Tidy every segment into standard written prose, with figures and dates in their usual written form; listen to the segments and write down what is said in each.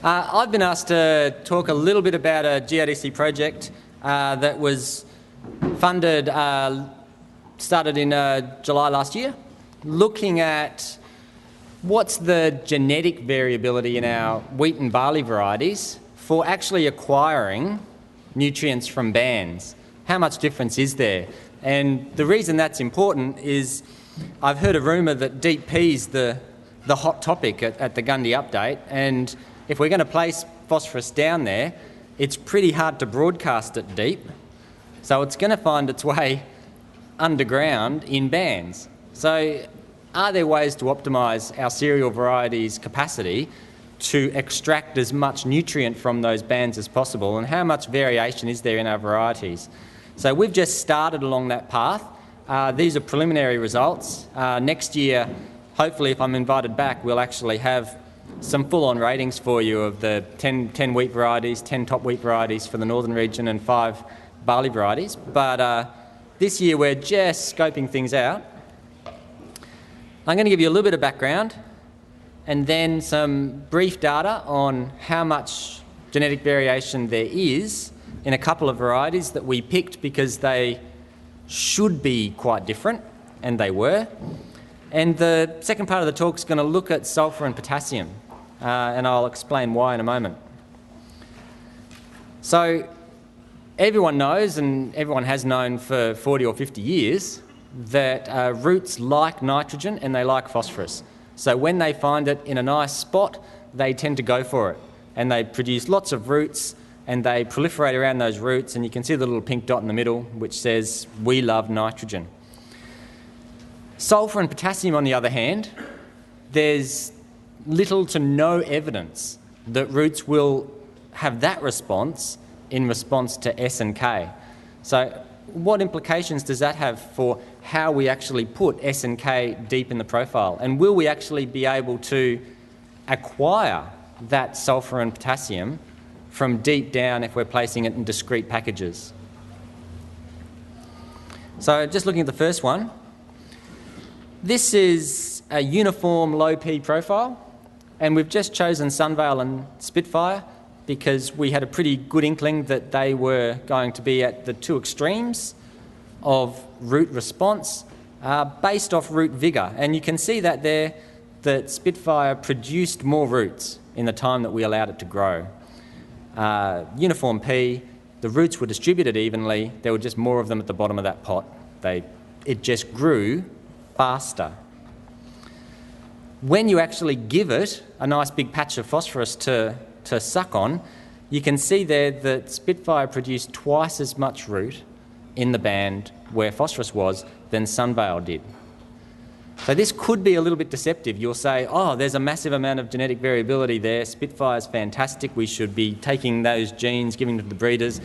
I've been asked to talk a little bit about a GRDC project that was funded, started in July last year, looking at what's the genetic variability in our wheat and barley varieties for actually acquiring nutrients from bands. How much difference is there? And the reason that's important is I've heard a rumour that deep pea's the hot topic at the Gundy update, and if we're going to place phosphorus down there, it's pretty hard to broadcast it deep, so it's going to find its way underground in bands. So are there ways to optimise our cereal varieties' capacity to extract as much nutrient from those bands as possible, and how much variation is there in our varieties? So we've just started along that path. These are preliminary results. Next year, hopefully if I'm invited back, we'll actually have some full-on ratings for you of the 10 wheat varieties, 10 top wheat varieties for the northern region and 5 barley varieties. But this year we're just scoping things out. I'm going to give you a little bit of background and then some brief data on how much genetic variation there is in a couple of varieties that we picked because they should be quite different, and they were. And the second part of the talk is going to look at sulfur and potassium, and I'll explain why in a moment. So everyone knows, and everyone has known for 40 or 50 years, that roots like nitrogen and they like phosphorus. So when they find it in a nice spot, they tend to go for it, and they produce lots of roots and they proliferate around those roots, and you can see the little pink dot in the middle which says, "We love nitrogen." Sulfur and potassium, on the other hand, there's little to no evidence that roots will have that response in response to S and K. So what implications does that have for how we actually put S and K deep in the profile? And will we actually be able to acquire that sulfur and potassium from deep down if we're placing it in discrete packages? So just looking at the first one, this is a uniform low P profile, and we've just chosen Sunvale and Spitfire because we had a pretty good inkling that they were going to be at the two extremes of root response based off root vigour. And you can see that there, that Spitfire produced more roots in the time that we allowed it to grow. Uniform P, the roots were distributed evenly, there were just more of them at the bottom of that pot. It just grew faster. When you actually give it a nice big patch of phosphorus to suck on, you can see there that Spitfire produced twice as much root in the band where phosphorus was than Sunvale did. So this could be a little bit deceptive. You'll say, oh, there's a massive amount of genetic variability there, Spitfire's fantastic, we should be taking those genes, giving them to the breeders,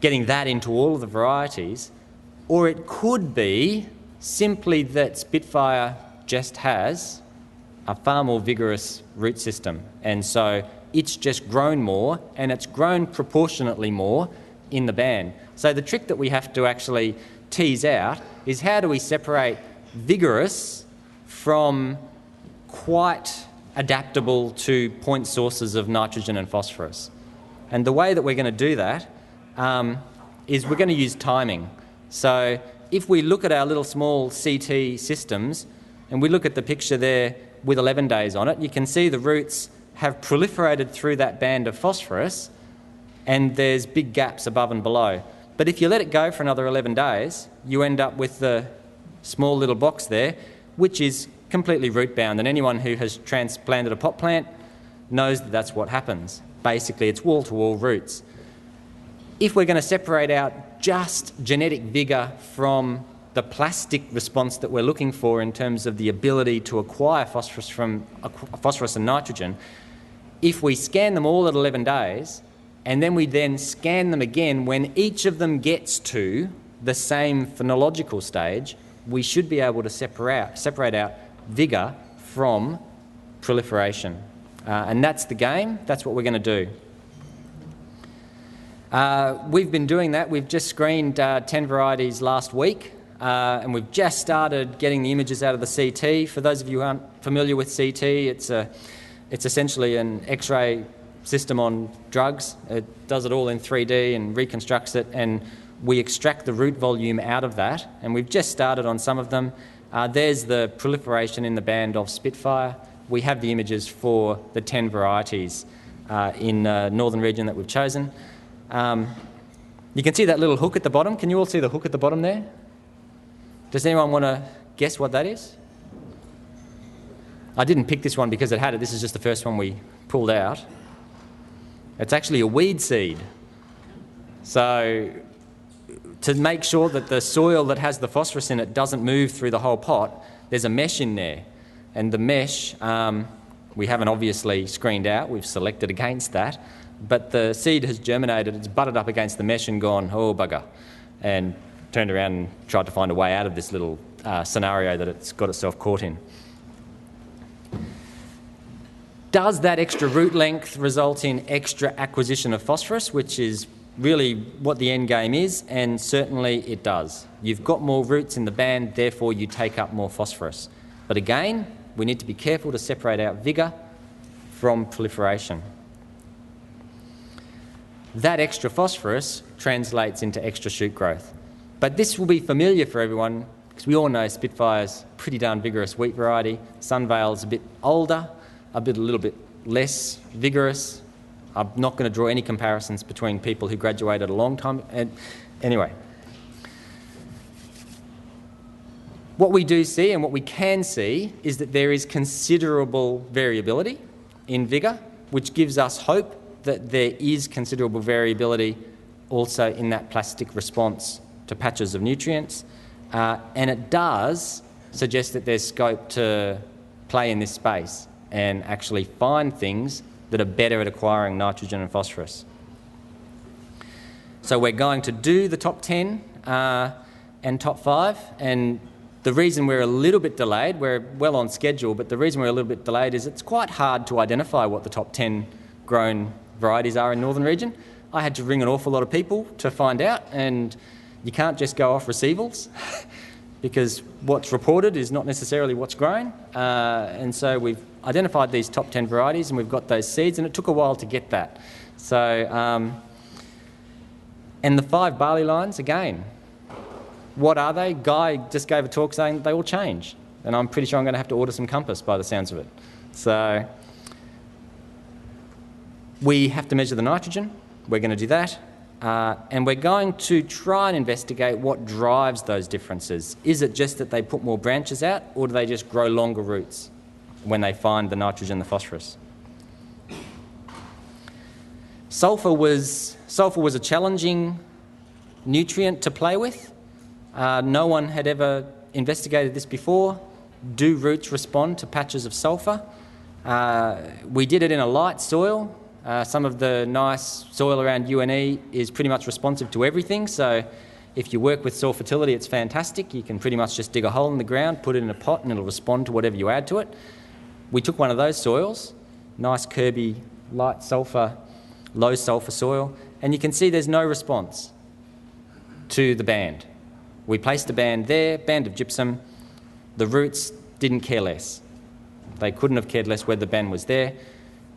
getting that into all of the varieties. Or it could be simply that Spitfire just has a far more vigorous root system, and so it's just grown more, and it's grown proportionately more in the band. So the trick that we have to actually tease out is how do we separate vigorous from quite adaptable to point sources of nitrogen and phosphorus. And the way that we're going to do that is we're going to use timing. So if we look at our little small CT systems and we look at the picture there with 11 days on it, you can see the roots have proliferated through that band of phosphorus and there's big gaps above and below. But if you let it go for another 11 days, you end up with the small little box there, which is completely root bound, and anyone who has transplanted a pot plant knows that that's what happens. Basically, it's wall-to-wall roots. If we're going to separate out just genetic vigour from the plastic response that we're looking for in terms of the ability to acquire phosphorus from phosphorus and nitrogen, if we scan them all at 11 days and then we then scan them again when each of them gets to the same phenological stage, we should be able to separate out vigour from proliferation. And that's the game. That's what we're going to do. We've been doing that. We've just screened 10 varieties last week, and we've just started getting the images out of the CT. For those of you who aren't familiar with CT, it's essentially an X-ray system on drugs. It does it all in 3D and reconstructs it, and we extract the root volume out of that, and we've just started on some of them. There's the proliferation in the band of Spitfire. We have the images for the 10 varieties in the northern region that we've chosen. You can see that little hook at the bottom. Can you all see the hook at the bottom there? Does anyone want to guess what that is? I didn't pick this one because it had it. This is just the first one we pulled out. It's actually a weed seed. So to make sure that the soil that has the phosphorus in it doesn't move through the whole pot, there's a mesh in there. And the mesh, we haven't obviously screened out. We've selected against that. But the seed has germinated. It's butted up against the mesh and gone, oh, bugger, and turned around and tried to find a way out of this little scenario that it's got itself caught in. Does that extra root length result in extra acquisition of phosphorus, which is really what the end game is? And certainly it does. You've got more roots in the band, therefore you take up more phosphorus. But again, we need to be careful to separate out vigour from proliferation. That extra phosphorus translates into extra shoot growth. But this will be familiar for everyone because we all know Spitfire's a pretty darn vigorous wheat variety. Sunvale's a bit older, a little bit less vigorous. I'm not going to draw any comparisons between people who graduated a long time. Anyway, what we do see and what we can see is that there is considerable variability in vigour, which gives us hope that there is considerable variability also in that plastic response to patches of nutrients. And it does suggest that there's scope to play in this space and actually find things that are better at acquiring nitrogen and phosphorus. So we're going to do the top 10 and top 5, and the reason we're a little bit delayed, we're well on schedule, but the reason we're a little bit delayed is it's quite hard to identify what the top 10 grown varieties are in Northern Region. I had to ring an awful lot of people to find out, and you can't just go off receivals because what's reported is not necessarily what's grown. And so we've identified these top 10 varieties and we've got those seeds, and it took a while to get that. So, and the 5 barley lines, again, what are they? Guy just gave a talk saying they all change, and I'm pretty sure I'm going to have to order some compass by the sounds of it. So we have to measure the nitrogen. We're going to do that. And we're going to try and investigate what drives those differences. Is it just that they put more branches out, or do they just grow longer roots when they find the nitrogen and the phosphorus? Sulfur was a challenging nutrient to play with. No one had ever investigated this before. Do roots respond to patches of sulfur? We did it in a light soil. Some of the nice soil around UNE is pretty much responsive to everything, so if you work with soil fertility, it's fantastic. You can pretty much just dig a hole in the ground, put it in a pot, and it'll respond to whatever you add to it. We took one of those soils, nice Kirby, light sulphur, low sulphur soil, and you can see there's no response to the band. We placed a band there, band of gypsum. The roots didn't care less. They couldn't have cared less whether the band was there.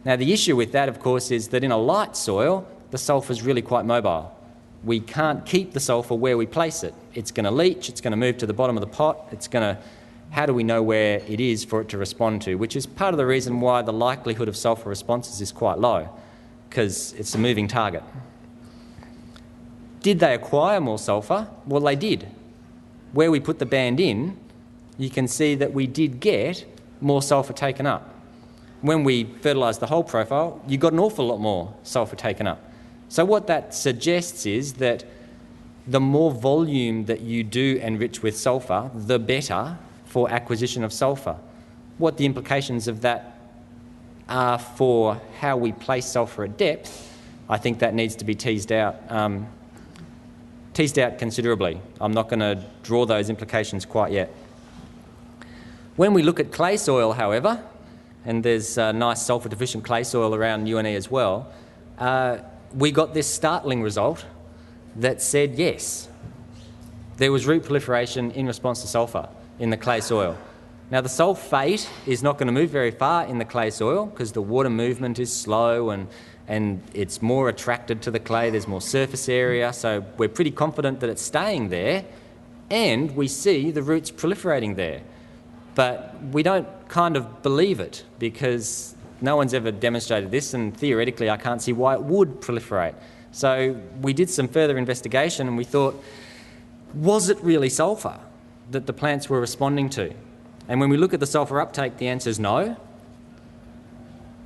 Now, the issue with that, of course, is that in a light soil, the sulphur is really quite mobile. We can't keep the sulphur where we place it. It's going to leach, it's going to move to the bottom of the pot, how do we know where it is for it to respond to? Which is part of the reason why the likelihood of sulphur responses is quite low, because it's a moving target. Did they acquire more sulphur? Well, they did. Where we put the band in, you can see that we did get more sulphur taken up. When we fertilised the whole profile, you got an awful lot more sulphur taken up. So what that suggests is that the more volume that you do enrich with sulphur, the better for acquisition of sulphur. What the implications of that are for how we place sulphur at depth, I think that needs to be teased out considerably. I'm not going to draw those implications quite yet. When we look at clay soil, however, and there's nice sulphur-deficient clay soil around UNE as well, we got this startling result that said, yes, there was root proliferation in response to sulphur in the clay soil. Now the sulphate is not going to move very far in the clay soil because the water movement is slow and it's more attracted to the clay, there's more surface area, so we're pretty confident that it's staying there, and we see the roots proliferating there. But we don't kind of believe it because no one's ever demonstrated this, and theoretically I can't see why it would proliferate. So we did some further investigation and we thought, was it really sulphur that the plants were responding to? And when we look at the sulphur uptake, the answer is no.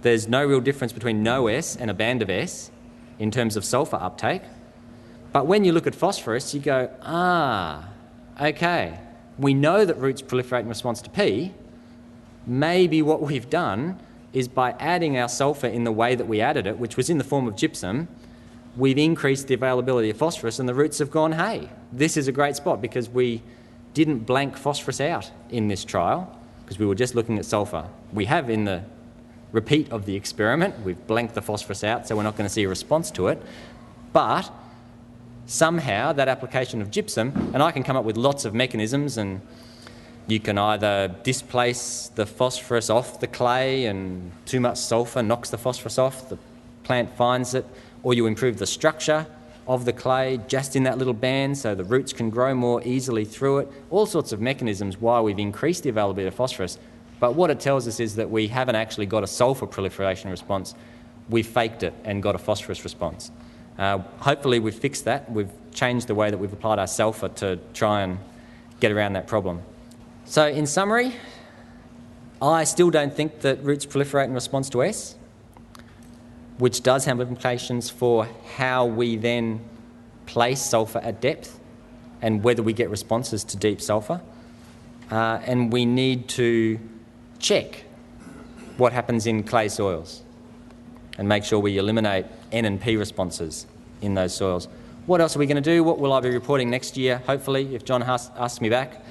There's no real difference between no S and a band of S in terms of sulphur uptake. But when you look at phosphorus, you go, okay, we know that roots proliferate in response to P. Maybe what we've done is by adding our sulphur in the way that we added it, which was in the form of gypsum, we've increased the availability of phosphorus and the roots have gone, hey, this is a great spot, because we didn't blank phosphorus out in this trial because we were just looking at sulphur. We have in the repeat of the experiment, we've blanked the phosphorus out, so we're not going to see a response to it. But somehow that application of gypsum, and I can come up with lots of mechanisms, and you can either displace the phosphorus off the clay and too much sulphur knocks the phosphorus off, the plant finds it, or you improve the structure of the clay just in that little band so the roots can grow more easily through it. All sorts of mechanisms why we've increased the availability of phosphorus. But what it tells us is that we haven't actually got a sulphur proliferation response. We've faked it and got a phosphorus response. Hopefully we've fixed that. We've changed the way that we've applied our sulphur to try and get around that problem. So in summary, I still don't think that roots proliferate in response to S, which does have implications for how we then place sulphur at depth and whether we get responses to deep sulphur. And we need to check what happens in clay soils and make sure we eliminate N and P responses in those soils. What else are we going to do? What will I be reporting next year? Hopefully, if John asks me back,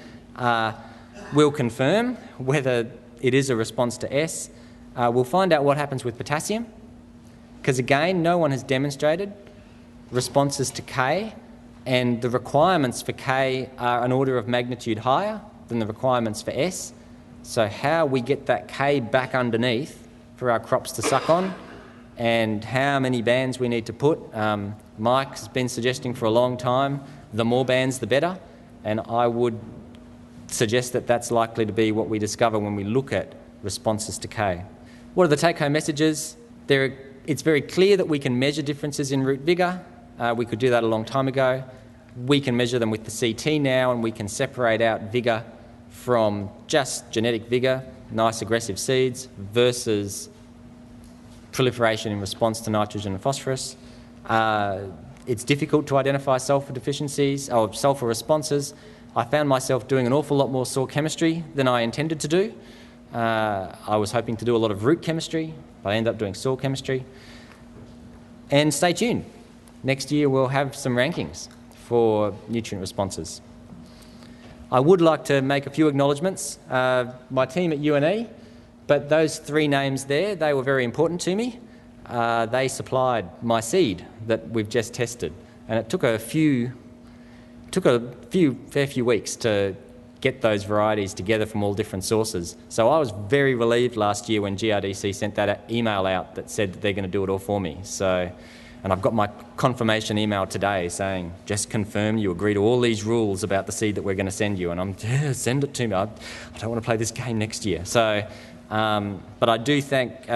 we'll confirm whether it is a response to S. We'll find out what happens with potassium, because again, no one has demonstrated responses to K, and the requirements for K are an order of magnitude higher than the requirements for S. So how we get that K back underneath for our crops to suck on, and how many bands we need to put, Mike has been suggesting for a long time, the more bands the better, and I would suggest that that's likely to be what we discover when we look at responses to K. What are the take-home messages? It's very clear that we can measure differences in root vigour. We could do that a long time ago. We can measure them with the CT now, and we can separate out vigour from just genetic vigour, nice aggressive seeds, versus proliferation in response to nitrogen and phosphorus. It's difficult to identify sulphur deficiencies or sulphur responses. I found myself doing an awful lot more soil chemistry than I intended to do. I was hoping to do a lot of root chemistry, but I ended up doing soil chemistry. And stay tuned. Next year we'll have some rankings for nutrient responses. I would like to make a few acknowledgements. My team at UNE, but those three names there, they were very important to me. They supplied my seed that we've just tested, and it took a fair few weeks to get those varieties together from all different sources. So I was very relieved last year when GRDC sent that email out that said that they're going to do it all for me. And I've got my confirmation email today saying, just confirm you agree to all these rules about the seed that we're going to send you. And I'm, yeah, send it to me. I don't want to play this game next year. So, but I do thank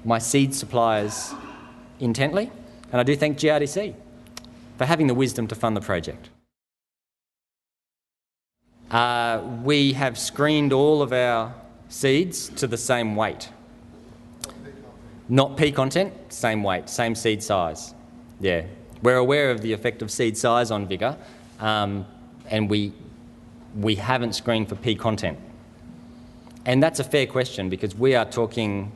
my seed suppliers intently, and I do thank GRDC for having the wisdom to fund the project. We have screened all of our seeds to the same weight. Not P content, same weight, same seed size. Yeah, we're aware of the effect of seed size on vigour, and we haven't screened for P content. And that's a fair question because we are talking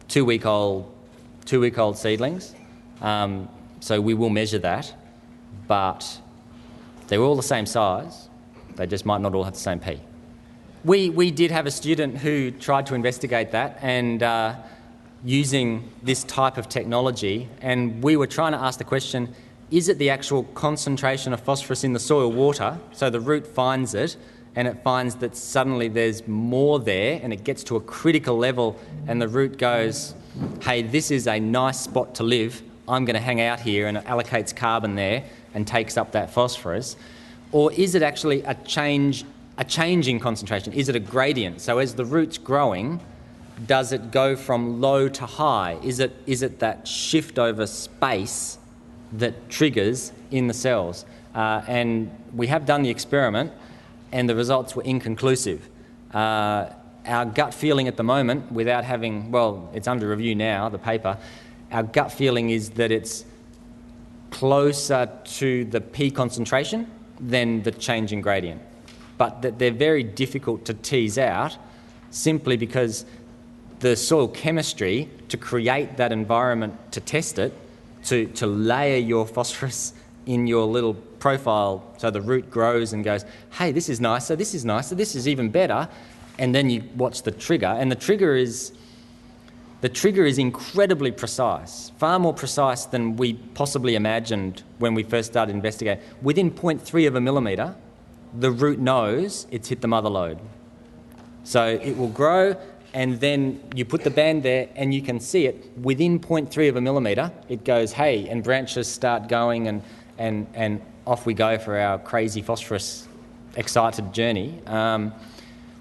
two-week-old seedlings, so we will measure that, but they're all the same size. They just might not all have the same P. We did have a student who tried to investigate that and using this type of technology, and we were trying to ask the question, is it the actual concentration of phosphorus in the soil water, so the root finds it and it finds that suddenly there's more there and it gets to a critical level and the root goes, hey, this is a nice spot to live, I'm going to hang out here, and it allocates carbon there and takes up that phosphorus? Or is it actually a change in concentration? Is it a gradient? So as the root's growing, does it go from low to high? Is it that shift over space that triggers in the cells? And we have done the experiment and the results were inconclusive. Our gut feeling at the moment, without having, well, it's under review now, the paper, our gut feeling is that it's closer to the P concentration than the change in gradient. But that they're very difficult to tease out simply because the soil chemistry to create that environment to test it, to layer your phosphorus in your little profile so the root grows and goes, hey, this is nicer, this is even better, and then you watch the trigger, and the trigger is incredibly precise, far more precise than we possibly imagined when we first started investigating. Within 0.3 of a millimetre, the root knows it's hit the mother lode. So it will grow, and then you put the band there and you can see it within 0.3 of a millimetre, it goes, hey, and branches start going and off we go for our crazy phosphorus excited journey.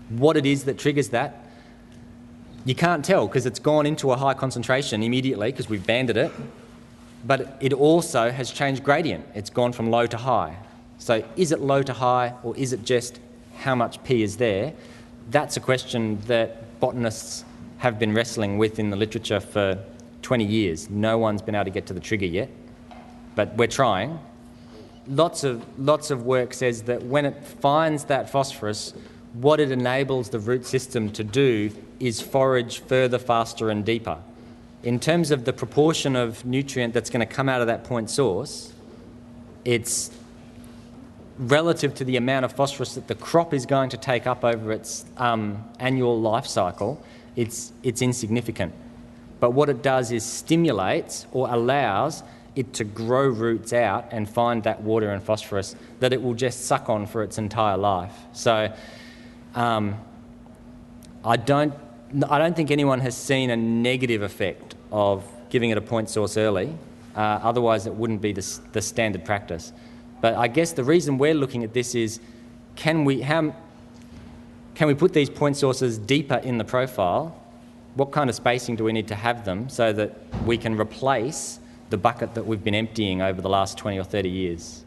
What it is that triggers that, you can't tell because it's gone into a high concentration immediately because we've banded it, but it also has changed gradient. It's gone from low to high. So is it low to high, or is it just how much P is there? That's a question that botanists have been wrestling with in the literature for 20 years. No one's been able to get to the trigger yet, but we're trying. Lots of work says that when it finds that phosphorus, what it enables the root system to do is forage further, faster and deeper. In terms of the proportion of nutrient that's going to come out of that point source, it's relative to the amount of phosphorus that the crop is going to take up over its annual life cycle, it's insignificant. But what it does is stimulates or allows it to grow roots out and find that water and phosphorus that it will just suck on for its entire life. So I don't think anyone has seen a negative effect of giving it a point source early. Otherwise, it wouldn't be the standard practice. But I guess the reason we're looking at this is, can we put these point sources deeper in the profile? What kind of spacing do we need to have them so that we can replace the bucket that we've been emptying over the last 20 or 30 years?